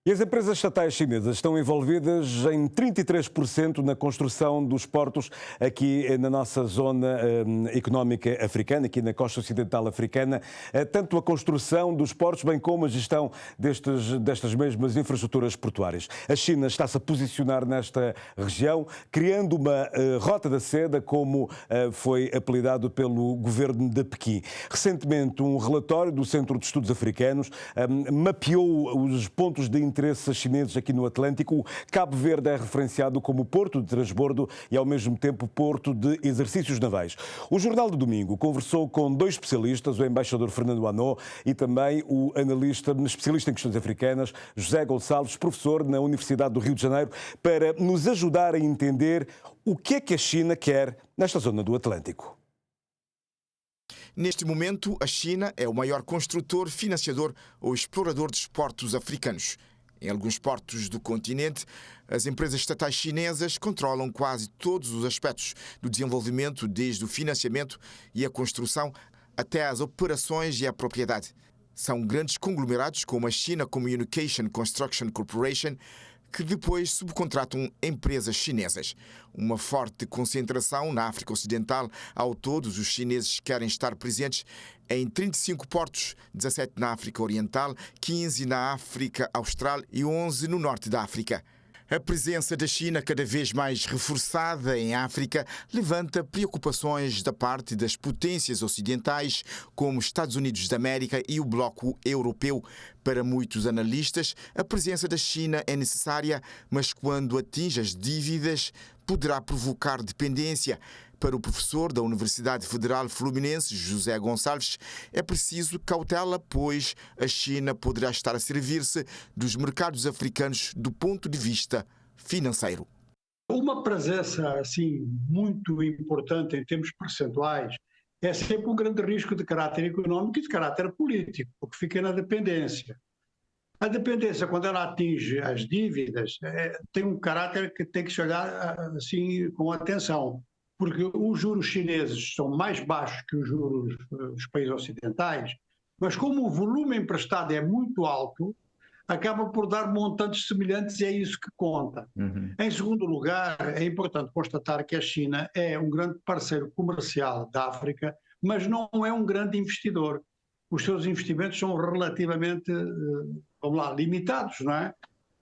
E as empresas estatais chinesas estão envolvidas em 33% na construção dos portos aqui na nossa zona económica africana, aqui na costa ocidental africana. Tanto a construção dos portos, bem como a gestão destas mesmas infraestruturas portuárias. A China está-se a posicionar nesta região, criando uma rota da seda, como foi apelidado pelo governo de Pequim. Recentemente, um relatório do Centro de Estudos Africanos mapeou os pontos de interesses chineses aqui no Atlântico. Cabo Verde é referenciado como porto de transbordo e, ao mesmo tempo, porto de exercícios navais. O Jornal do Domingo conversou com dois especialistas, o embaixador Fernando Anó e também o especialista em questões africanas, José Gonçalves, professor na Universidade do Rio de Janeiro, para nos ajudar a entender o que é que a China quer nesta zona do Atlântico. Neste momento, a China é o maior construtor, financiador ou explorador dos portos africanos. Em alguns portos do continente, as empresas estatais chinesas controlam quase todos os aspectos do desenvolvimento, desde o financiamento e a construção até as operações e a propriedade. São grandes conglomerados como a China Communication Construction Corporation, que depois subcontratam empresas chinesas. Uma forte concentração na África Ocidental. Ao todo, os chineses querem estar presentes em 35 portos, 17 na África Oriental, 15 na África Austral e 11 no norte da África. A presença da China, cada vez mais reforçada em África, levanta preocupações da parte das potências ocidentais, como Estados Unidos da América e o Bloco Europeu. Para muitos analistas, a presença da China é necessária, mas quando atinge as dívidas, poderá provocar dependência. Para o professor da Universidade Federal Fluminense, José Gonçalves, é preciso cautela, pois a China poderá estar a servir-se dos mercados africanos do ponto de vista financeiro. Uma presença assim muito importante em termos percentuais é sempre um grande risco de caráter económico e de caráter político, porque fica na dependência. A dependência, quando ela atinge as dívidas, tem um caráter que tem que se olhar assim com atenção, porque os juros chineses são mais baixos que os juros dos países ocidentais, mas como o volume emprestado é muito alto, acaba por dar montantes semelhantes e é isso que conta. Em segundo lugar, é importante constatar que a China é um grande parceiro comercial da África, mas não é um grande investidor. Os seus investimentos são relativamente, limitados, não é?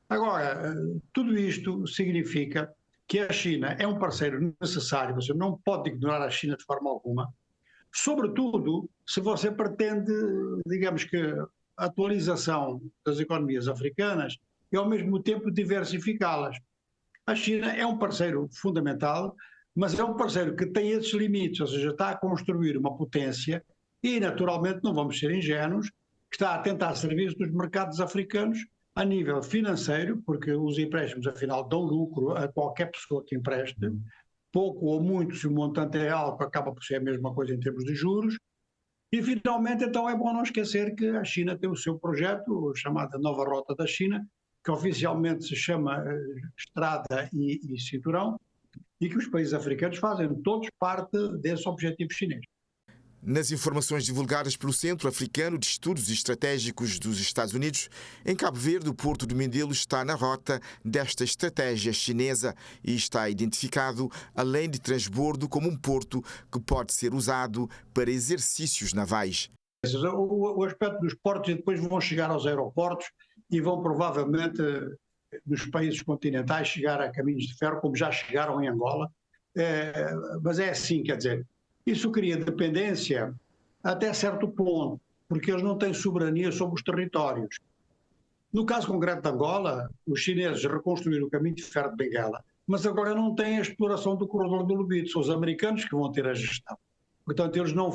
Agora, tudo isto significa que a China é um parceiro necessário, você não pode ignorar a China de forma alguma, sobretudo se você pretende, digamos que, a atualização das economias africanas e ao mesmo tempo diversificá-las. A China é um parceiro fundamental, mas é um parceiro que tem esses limites, ou seja, está a construir uma potência e, naturalmente, não vamos ser ingênuos, que está a tentar servir dos mercados africanos a nível financeiro, porque os empréstimos, afinal, dão lucro a qualquer pessoa que empreste, pouco ou muito, se o montante é alto, acaba por ser a mesma coisa em termos de juros. E, finalmente, então, é bom não esquecer que a China tem o seu projeto, chamado Nova Rota da China, que oficialmente se chama Estrada e Cinturão, e que os países africanos fazem todos parte desse objetivo chinês. Nas informações divulgadas pelo Centro Africano de Estudos Estratégicos dos Estados Unidos, em Cabo Verde, o Porto de Mindelo está na rota desta estratégia chinesa e está identificado, além de transbordo, como um porto que pode ser usado para exercícios navais. O aspecto dos portos, e depois vão chegar aos aeroportos e vão provavelmente, nos países continentais, chegar a caminhos de ferro, como já chegaram em Angola. Mas é assim, quer dizer, isso cria dependência até certo ponto, porque eles não têm soberania sobre os territórios. No caso concreto de Angola, os chineses reconstruíram o caminho de ferro de Benguela, mas agora não têm a exploração do corredor do Lobito, são os americanos que vão ter a gestão. Portanto, eles não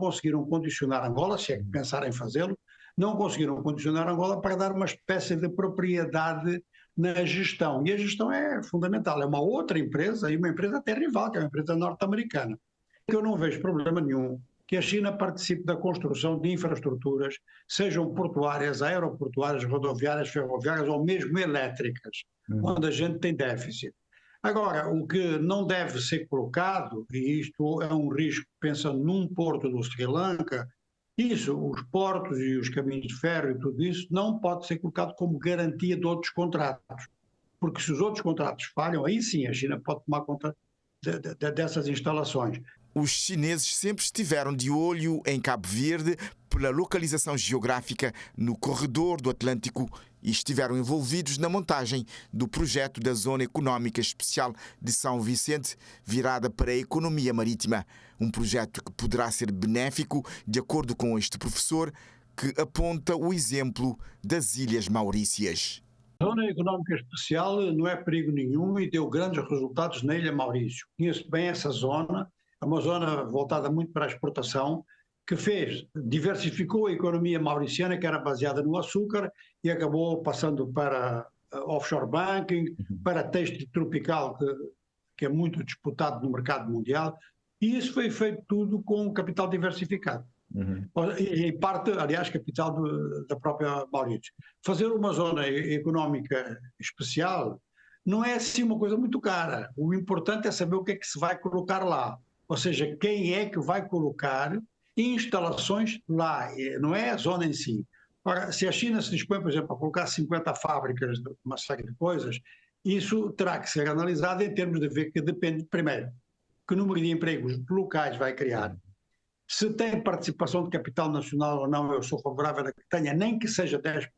conseguiram condicionar Angola, se é que pensarem em fazê-lo, não conseguiram condicionar Angola para dar uma espécie de propriedade na gestão. E a gestão é fundamental. É uma outra empresa, e uma empresa até rival, que é uma empresa norte-americana. Eu não vejo problema nenhum que a China participe da construção de infraestruturas, sejam portuárias, aeroportuárias, rodoviárias, ferroviárias ou mesmo elétricas, onde a gente tem déficit. Agora, o que não deve ser colocado, e isto é um risco pensando num porto do Sri Lanka, Isso, os portos e os caminhos de ferro e tudo isso, não pode ser colocado como garantia de outros contratos. Porque se os outros contratos falham, aí sim a China pode tomar conta dessas instalações. Os chineses sempre estiveram de olho em Cabo Verde pela localização geográfica no corredor do Atlântico e estiveram envolvidos na montagem do projeto da Zona Económica Especial de São Vicente, virada para a economia marítima. Um projeto que poderá ser benéfico, de acordo com este professor, que aponta o exemplo das Ilhas Maurícias. A Zona Económica Especial não é perigo nenhum e deu grandes resultados na Ilha Maurício. Conheço bem essa zona, é uma zona voltada muito para a exportação, que diversificou a economia mauriciana, que era baseada no açúcar, e acabou passando para offshore banking, para têxtil tropical, que é muito disputado no mercado mundial, e isso foi feito tudo com capital diversificado. E parte, aliás, capital da própria Maurício. Fazer uma zona económica especial não é assim uma coisa muito cara. O importante é saber o que é que se vai colocar lá. Ou seja, quem é que vai colocar instalações lá, não é a zona em si. Ora, se a China se dispõe, por exemplo, a colocar 50 fábricas de uma série de coisas, isso terá que ser analisado em termos de ver que depende, primeiro, que número de empregos locais vai criar. Se tem participação de capital nacional ou não, eu sou favorável a que tenha, nem que seja 10%,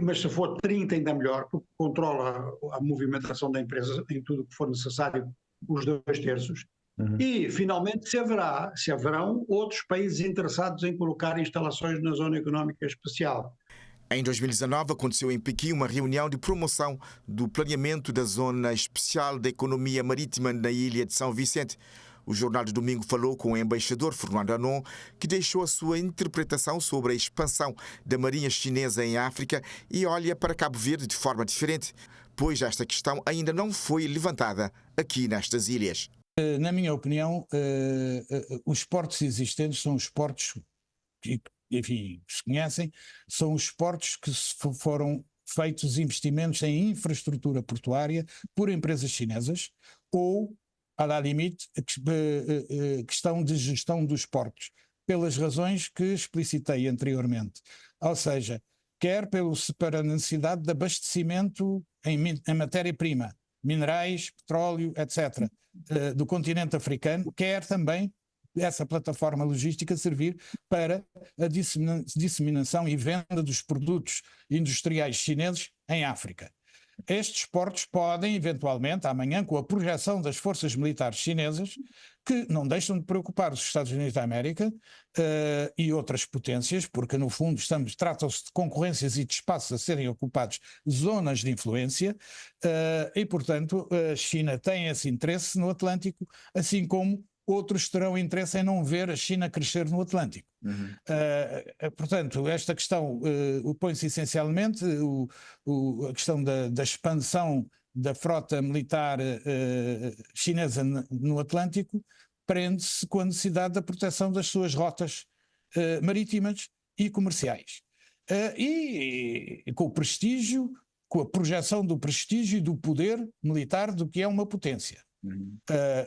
mas se for 30% ainda melhor, porque controla a movimentação da empresa em tudo o que for necessário, os 2/3. E, finalmente, se haverão outros países interessados em colocar instalações na Zona Económica Especial. Em 2019, aconteceu em Pequim uma reunião de promoção do planeamento da Zona Especial da Economia Marítima na Ilha de São Vicente. O Jornal de Domingo falou com o embaixador Fernando Anon, que deixou a sua interpretação sobre a expansão da marinha chinesa em África e olha para Cabo Verde de forma diferente, pois esta questão ainda não foi levantada aqui nestas ilhas. Na minha opinião, os portos existentes são os portos que, enfim, se conhecem, são os portos que foram feitos investimentos em infraestrutura portuária por empresas chinesas ou, à la limite, questão de gestão dos portos, pelas razões que explicitei anteriormente. Ou seja, quer para a necessidade de abastecimento em matéria-prima, minerais, petróleo, etc., do continente africano, quer também essa plataforma logística servir para a disseminação e venda dos produtos industriais chineses em África. Estes portos podem, eventualmente, amanhã, com a projeção das forças militares chinesas, que não deixam de preocupar os Estados Unidos da América e outras potências, porque, no fundo, tratam-se de concorrências e de espaços a serem ocupados, zonas de influência, e, portanto, a China tem esse interesse no Atlântico, assim como outros terão interesse em não ver a China crescer no Atlântico. Portanto, esta questão põe-se essencialmente a questão da expansão da frota militar chinesa no Atlântico, prende-se com a necessidade da proteção das suas rotas marítimas e comerciais. E com o prestígio, com a projeção do prestígio e do poder militar do que é uma potência.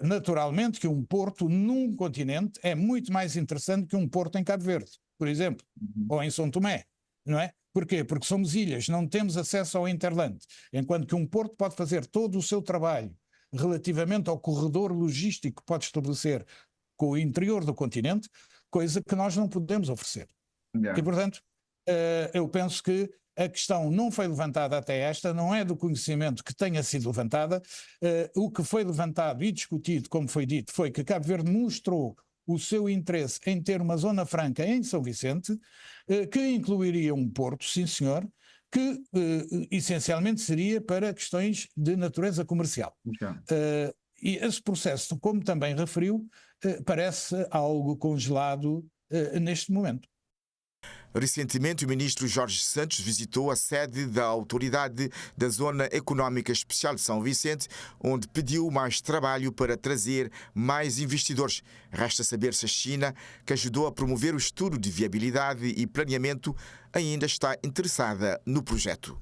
Naturalmente que um porto num continente é muito mais interessante que um porto em Cabo Verde, por exemplo, ou em São Tomé, não é? Porquê? Porque somos ilhas, não temos acesso ao hinterland, enquanto que um porto pode fazer todo o seu trabalho relativamente ao corredor logístico que pode estabelecer com o interior do continente, coisa que nós não podemos oferecer. E, portanto, eu penso que a questão não foi levantada até esta, não é do conhecimento que tenha sido levantada. O que foi levantado e discutido, como foi dito, foi que Cabo Verde mostrou o seu interesse em ter uma zona franca em São Vicente, que incluiria um porto, sim senhor, que essencialmente seria para questões de natureza comercial. E esse processo, como também referiu, parece algo congelado neste momento. Recentemente, o ministro Jorge Santos visitou a sede da Autoridade da Zona Económica Especial de São Vicente, onde pediu mais trabalho para trazer mais investidores. Resta saber se a China, que ajudou a promover o estudo de viabilidade e planeamento, ainda está interessada no projeto.